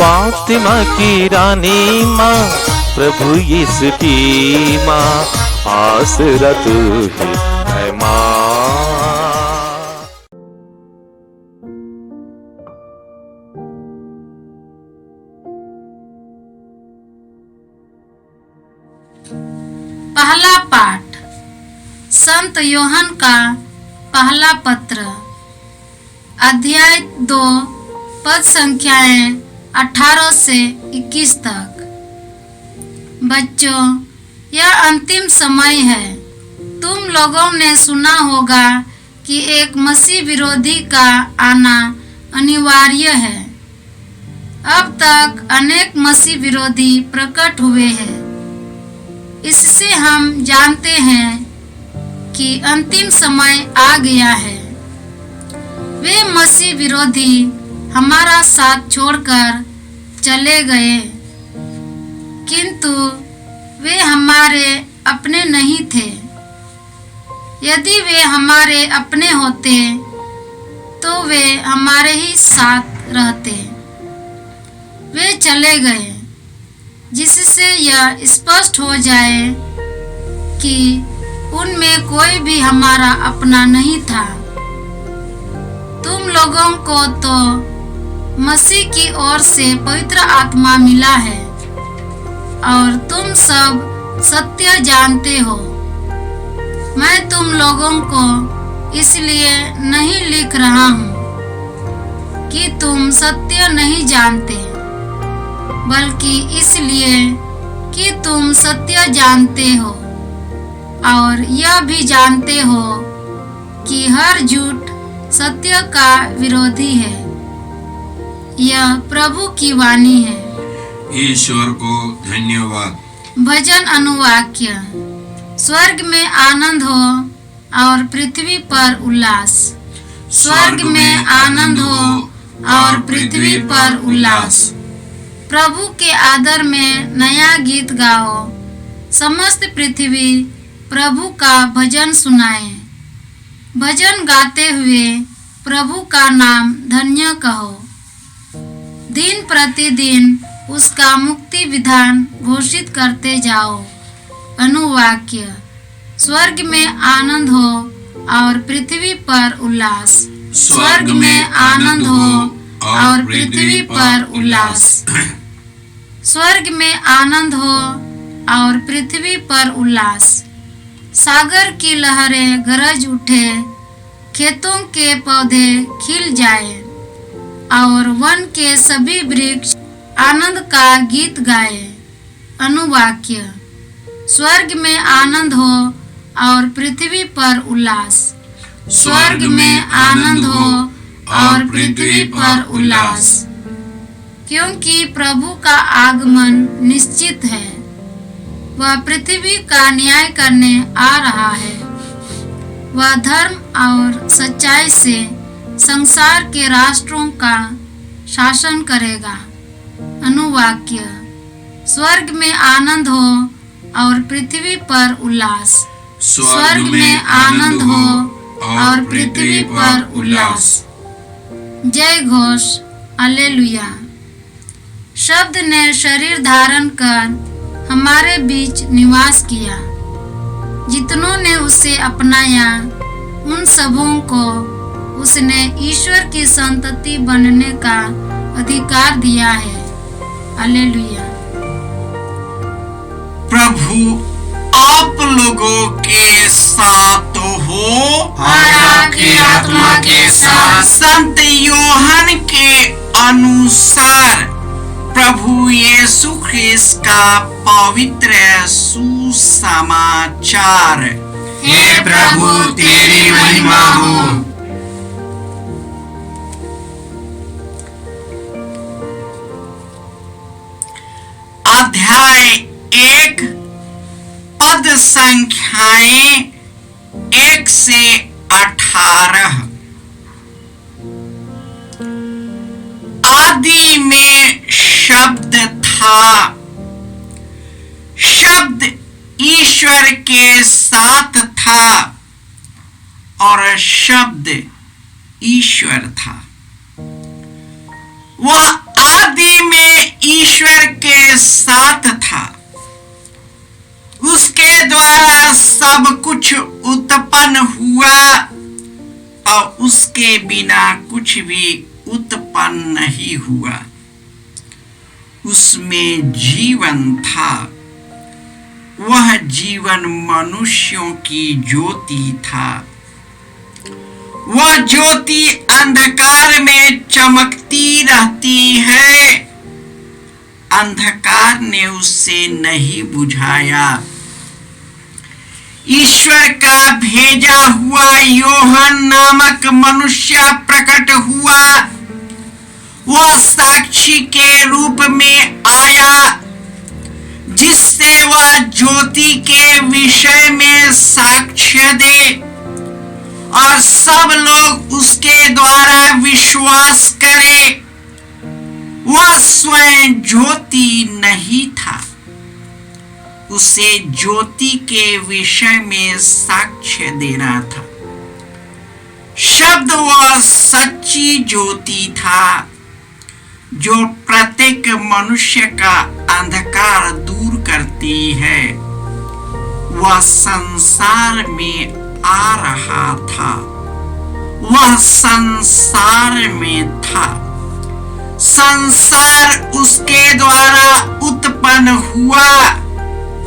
फातिमा की रानी माँ, प्रभु यीशु की माँ, आसरा तू ही है माँ। पहला पाठ संत यूहन्ना का पहला पत्र, अध्याय 2, पद संख्याएं 18 से 21 तक। बच्चों, यह अंतिम समय है। तुम लोगों ने सुना होगा कि एक मसीह विरोधी का आना अनिवार्य है। अब तक अनेक मसीह विरोधी प्रकट हुए हैं। इससे हम जानते हैं कि अंतिम समय आ गया है। वे मसीह विरोधी हमारा साथ छोड़कर चले गए, किंतु वे हमारे अपने नहीं थे। यदि वे हमारे अपने होते तो वे हमारे ही साथ रहते। वे चले गए, जिससे यह स्पष्ट हो जाए कि उनमें कोई भी हमारा अपना नहीं था। तुम लोगों को तो मसीह की ओर से पवित्र आत्मा मिला है और तुम सब सत्य जानते हो। मैं तुम लोगों को इसलिए नहीं लिख रहा हूँ कि तुम सत्य नहीं जानते, बल्कि इसलिए कि तुम सत्य जानते हो और यह भी जानते हो कि हर झूठ सत्य का विरोधी है। यह प्रभु की वाणी है। ईश्वर को धन्यवाद। भजन अनुवाक्य। स्वर्ग में आनंद हो और पृथ्वी पर उल्लास। स्वर्ग में आनंद हो और पृथ्वी पर उल्लास। प्रभु के आदर में नया गीत गाओ। समस्त पृथ्वी प्रभु का भजन सुनाए। भजन गाते हुए प्रभु का नाम धन्य कहो। दिन प्रतिदिन उसका मुक्ति विधान घोषित करते जाओ। अनुवाक्य। स्वर्ग में आनंद हो और पृथ्वी पर उल्लास। स्वर्ग में आनंद हो और पृथ्वी पर उल्लास। स्वर्ग में आनंद हो और पृथ्वी पर उल्लास। सागर की लहरें गरज उठे, खेतों के पौधे खिल जाए और वन के सभी वृक्ष आनंद का गीत गाए। अनुवाक्य। स्वर्ग में आनंद हो और पृथ्वी पर उल्लास। स्वर्ग में आनंद हो और पृथ्वी पर उल्लास। क्योंकि प्रभु का आगमन निश्चित है। वह पृथ्वी का न्याय करने आ रहा है। वह धर्म और सच्चाई से संसार के राष्ट्रों का शासन करेगा। अनुवाक्य। स्वर्ग में आनंद हो और पृथ्वी पर उल्लास। स्वर्ग में आनंद हो और पृथ्वी पर उल्लास। जय घोष। हालेलुया। शब्द ने शरीर धारण कर हमारे बीच निवास किया। जितनों ने उसे अपनाया, उन सबों को उसने ईश्वर की संतति बनने का अधिकार दिया है। हालेलुया। प्रभु आप लोगों के साथ हो और आपकी आत्मा के साथ। संत यूहन्ना के अनुसार प्रभु यीशु ख्रिस्त का पवित्र सुसमाचार। हे प्रभु तेरी महिमा हो। अध्याय 1 पद संख्याएं 1 से 18। आदि में शब्द था, शब्द ईश्वर के साथ था और शब्द ईश्वर था। वह आदि में ईश्वर के साथ था। उसके द्वारा सब कुछ उत्पन्न हुआ और उसके बिना कुछ भी उत्पन्न नहीं हुआ। उसमें जीवन था, वह जीवन मनुष्यों की ज्योति था। वह ज्योति अंधकार में चमकती रहती है, अंधकार ने उससे नहीं बुझाया। ईश्वर का भेजा हुआ योहन नामक मनुष्य प्रकट हुआ। वह साक्षी के रूप में आया, जिससे वह ज्योति के विषय में साक्ष्य दे और सब लोग उसके द्वारा विश्वास करें। वह स्वयं ज्योति नहीं था, उसे ज्योति के विषय में साक्ष्य देना था। शब्द वह सच्ची ज्योति था, जो प्रत्येक मनुष्य का अंधकार दूर करती है। वह संसार में आ रहा था, वह संसार में था। संसार उसके द्वारा उत्पन्न हुआ,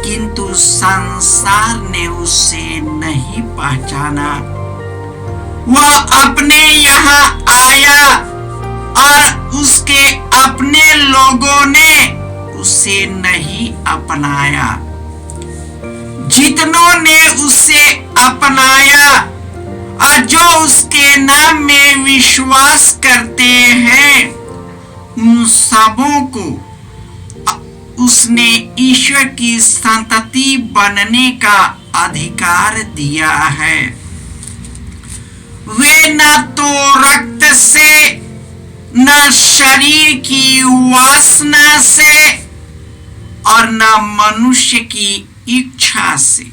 किंतु संसार ने उसे नहीं पहचाना। वह अपने यहाँ आया और उसके अपने लोगों ने उसे नहीं अपनाया। जितनों ने उसे अपनाया और जो उसके नाम में विश्वास करते हैं, उन सबों को उसने ईश्वर की संतति बनने का अधिकार दिया है। वे न तो रक्त से, न शरीर की वासना से और न मनुष्य की इच्छा से,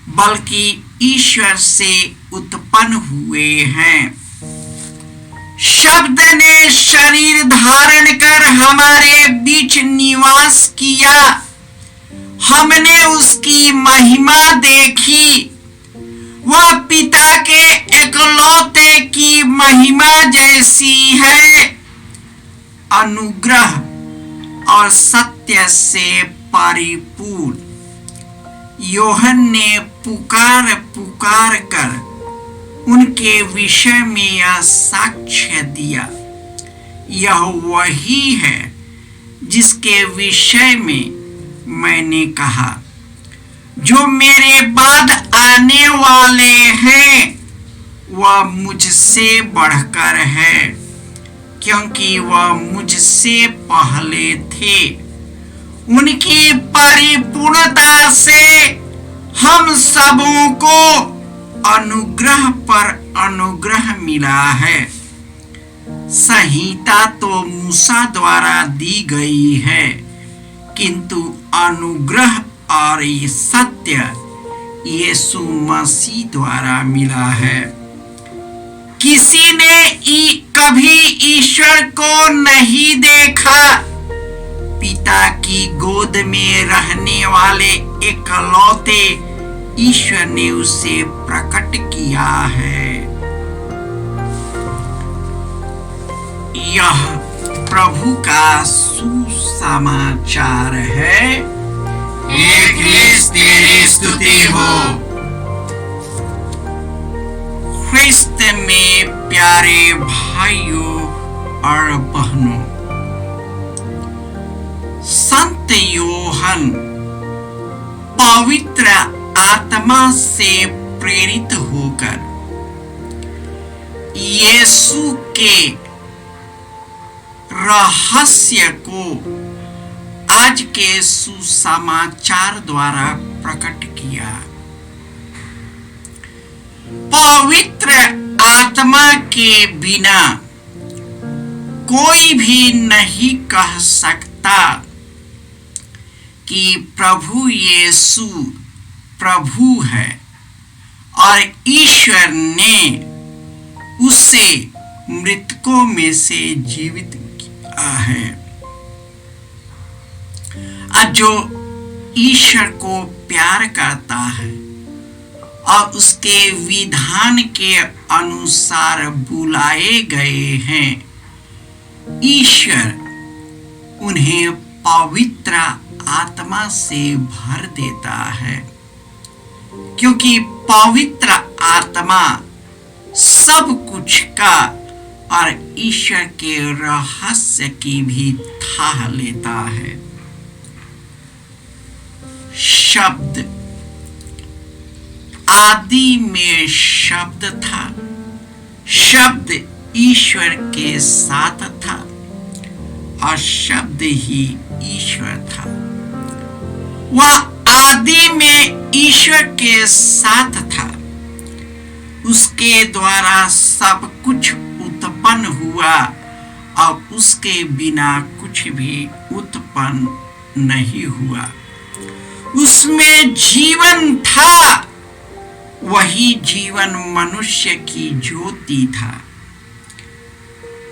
बल्कि ईश्वर से उत्पन्न हुए हैं। शब्द ने शरीर धारण कर हमारे बीच निवास किया। हमने उसकी महिमा देखी, वह पिता के एकलौते की महिमा जैसी है, अनुग्रह और सत्य से परिपूर्ण। योहन ने पुकार पुकार कर उनके विषय में यह साक्ष्य दिया। यह वही है जिसके विषय में मैंने कहा, जो मेरे बाद आने वाले हैं वह मुझसे बढ़कर है, क्योंकि वह मुझसे पहले थे। उनकी परिपूर्णता से हम सबों को अनुग्रह पर अनुग्रह मिला है। संहिता तो मूसा द्वारा दी गई है, किंतु अनुग्रह और ये सत्य यीशु मसीह द्वारा मिला है। किसी ने कभी ईश्वर को नहीं देखा। पिता की गोद में रहने वाले एकलौते ईश्वर ने उसे प्रकट किया है। यह प्रभु का सुसमाचार है। हे ख्रिस्त तेरी स्तुति हो। ख्रिस्त में प्यारे भाइयों और बहनों, संत योहन पवित्र आत्मा से प्रेरित होकर यीशु के रहस्य को आज के सुसमाचार द्वारा प्रकट किया। पवित्र आत्मा के बिना कोई भी नहीं कह सकता कि प्रभु यीशु प्रभु है और ईश्वर ने उसे मृतकों में से जीवित किया है। जो ईश्वर को प्यार करता है और उसके विधान के अनुसार बुलाए गए हैं, ईश्वर उन्हें पवित्र आत्मा से भर देता है, क्योंकि पवित्र आत्मा सब कुछ का और ईश्वर के रहस्य की भी थाह लेता है। शब्द, आदि में शब्द था, शब्द ईश्वर के साथ था और शब्द ही ईश्वर था। वह आदि में ईश्वर के साथ था, उसके द्वारा सब कुछ उत्पन्न हुआ और उसके बिना कुछ भी उत्पन्न नहीं हुआ। उसमें जीवन था, वही जीवन मनुष्य की ज्योति था।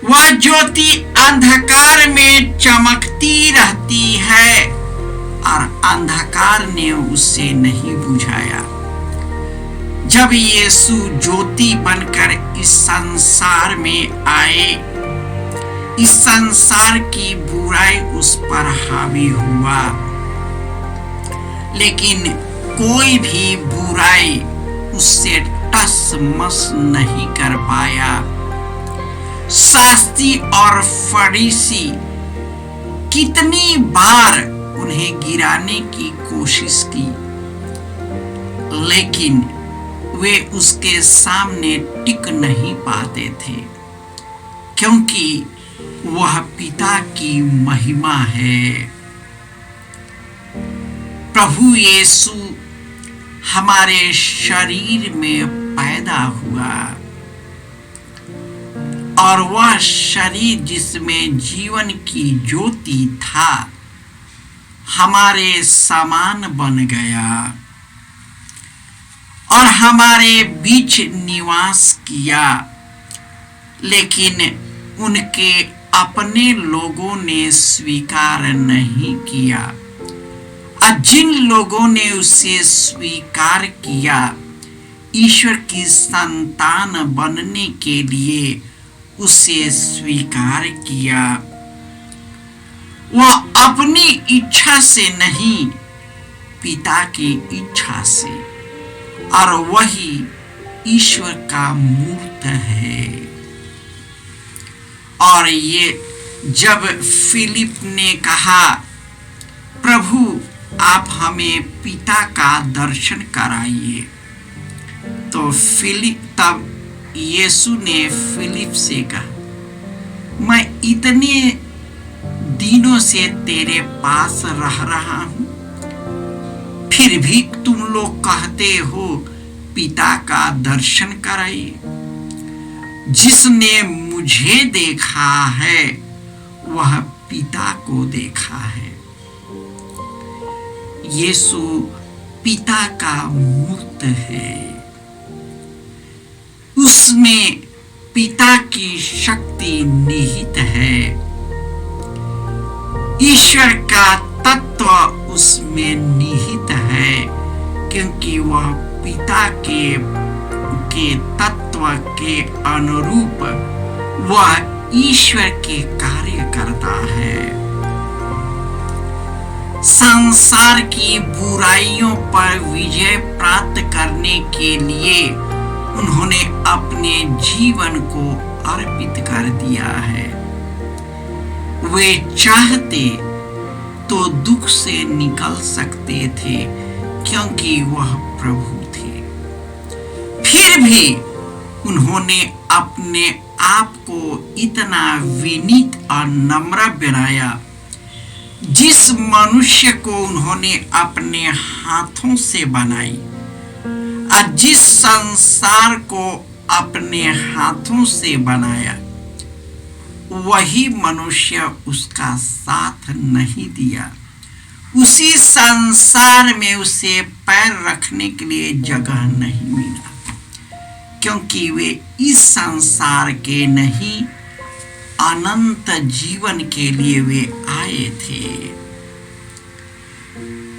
वह ज्योति अंधकार में चमकती रहती है और अंधकार ने उसे नहीं बुझाया। जब यीशु ज्योति बनकर इस संसार में आए, इस संसार की बुराई उस पर हावी हुआ, लेकिन कोई भी बुराई उससे टस मस नहीं कर पाया। शास्त्री और फरीसी कितनी बार उन्हें गिराने की कोशिश की, लेकिन वे उसके सामने टिक नहीं पाते थे, क्योंकि वह पिता की महिमा है। प्रभु यीशु हमारे शरीर में पैदा हुआ और वह शरीर जिसमें जीवन की ज्योति था, हमारे समान बन गया और हमारे बीच निवास किया। लेकिन उनके अपने लोगों ने स्वीकार नहीं किया, और जिन लोगों ने उसे स्वीकार किया, ईश्वर की संतान बनने के लिए उसे स्वीकार किया। वह अपनी इच्छा से नहीं, पिता की इच्छा से, और वही ईश्वर का मूर्त है। और ये जब फिलिप ने कहा, प्रभु आप हमें पिता का दर्शन कराइए, तो तब यीशु ने फिलिप से कहा, मैं इतने दिनों से तेरे पास रह रहा हूं, फिर भी तुम लोग कहते हो पिता का दर्शन कराइए। जिसने मुझे देखा है वह पिता को देखा है। यीशु पिता का मूर्त है, उसमें पिता की शक्ति निहित है। ईश्वर का तत्व उसमें निहित है, क्योंकि वह पिता के तत्व के अनुरूप वह ईश्वर के कार्य करता है। संसार की बुराइयों पर विजय प्राप्त करने के लिए उन्होंने अपने जीवन को अर्पित कर दिया है। वे चाहते तो दुख से निकल सकते थे, क्योंकि वह प्रभु थे। फिर भी उन्होंने अपने आप को इतना विनीत और नम्र बनाया। जिस मनुष्य को उन्होंने अपने हाथों से बनाई और जिस संसार को अपने हाथों से बनाया, वही मनुष्य उसका साथ नहीं दिया। उसी संसार में उसे पैर रखने के लिए जगह नहीं मिला, क्योंकि वे इस संसार के नहीं, अनंत जीवन के लिए वे आए थे।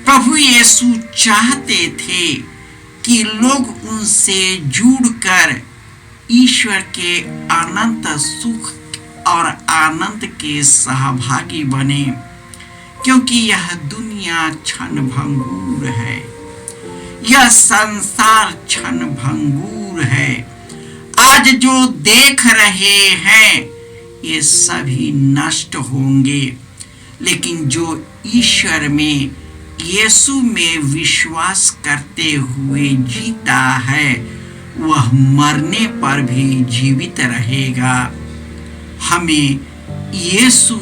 प्रभु यीशु चाहते थे कि लोग उनसे जुड़कर ईश्वर के अनंत सुख और आनंद के सहभागी बने, क्योंकि यह दुनिया क्षणभंगुर है, यह संसार क्षणभंगुर है। आज जो देख रहे हैं ये सभी नष्ट होंगे, लेकिन जो ईश्वर में, यीशु में विश्वास करते हुए जीता है वह मरने पर भी जीवित रहेगा। हमें यीशु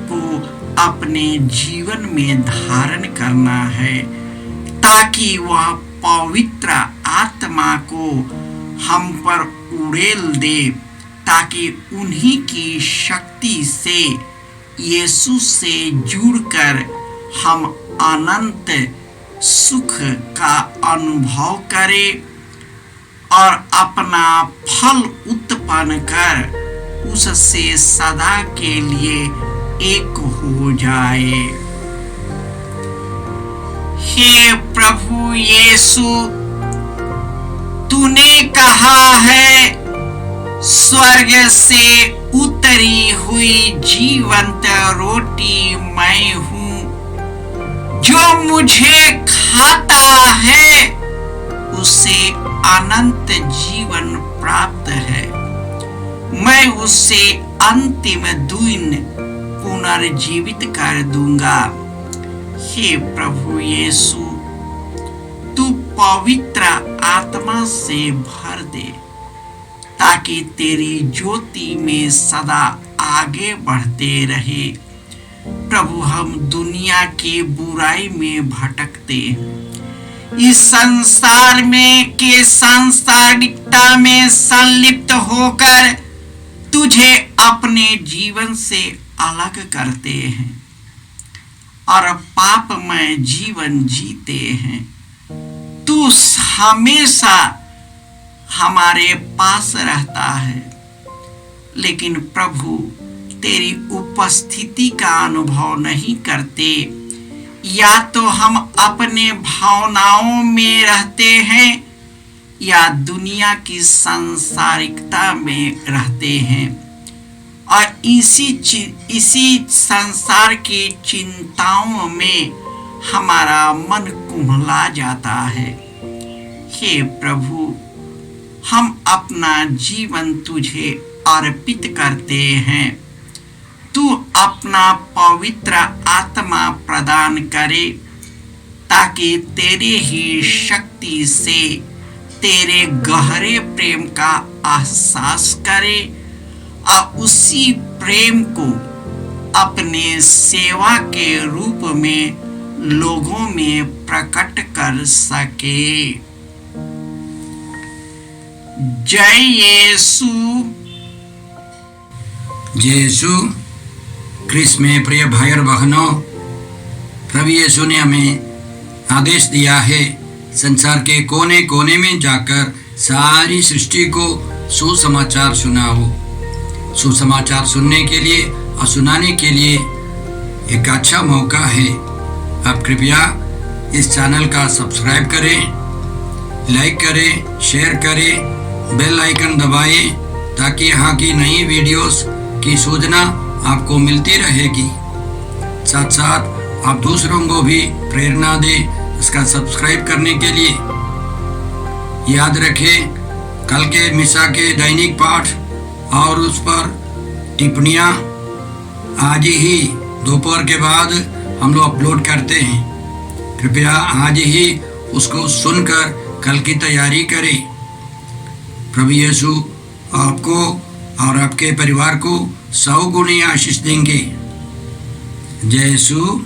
को अपने जीवन में धारण करना है ताकि वह पवित्र आत्मा को हम पर उड़ेल दे, ताकि उन्हीं की शक्ति से, यीशु से जुड़कर हम अनंत सुख का अनुभव करें और अपना फल उत्पन्न कर उससे सदा के लिए एक हो जाए। हे प्रभु यीशु, तूने कहा है स्वर्ग से उतरी हुई जीवंत रोटी मैं हूँ, जो मुझे खाता है उसे अनंत जीवन प्राप्त है। मैं उसे अंतिम दिन पुनर्जीवित कर दूंगा। हे प्रभु यीशु, तू पवित्र आत्मा से भर दे ताकि तेरी ज्योति में सदा आगे बढ़ते रहे। प्रभु, हम दुनिया की बुराई में भटकते, इस संसार में के सांसारिकता में संलिप्त होकर तुझे अपने जीवन से अलग करते हैं और पापमय जीवन जीते हैं। तू हमेशा हमारे पास रहता है, लेकिन प्रभु तेरी उपस्थिति का अनुभव नहीं करते। या तो हम अपने भावनाओं में रहते हैं या दुनिया की सांसारिकता में रहते हैं और इसी संसार की चिंताओं में हमारा मन कुम्हला जाता है। हे प्रभु, हम अपना जीवन तुझे अर्पित करते हैं। तू अपना पवित्र आत्मा प्रदान करे ताकि तेरे ही शक्ति से तेरे गहरे प्रेम का एहसास करे और उसी प्रेम को अपने सेवा के रूप में लोगों में प्रकट कर सके। जय यीशु। जय यीशु क्रिस्त में प्रिय भाई और बहनों, प्रभु यीशु ने हमें आदेश दिया है संसार के कोने कोने में जाकर सारी सृष्टि को सुसमाचार सुनाओ। सुसमाचार सुनने के लिए और सुनाने के लिए एक अच्छा मौका है। आप कृपया इस चैनल का सब्सक्राइब करें, लाइक करें, शेयर करें, बेल आइकन दबाएं ताकि यहाँ की नई वीडियोस की सूचना आपको मिलती रहेगी। साथ साथ आप दूसरों को भी प्रेरणा दें इसका सब्सक्राइब करने के लिए। याद रखें, कल के मिसा के दैनिक पाठ और उस पर टिप्पणियाँ आज ही दोपहर के बाद हम लोग अपलोड करते हैं। कृपया आज ही उसको सुनकर कल की तैयारी करें। प्रभु यीशु आपको और आपके परिवार को 100 गुनी आशीष देंगे। जय यीशु।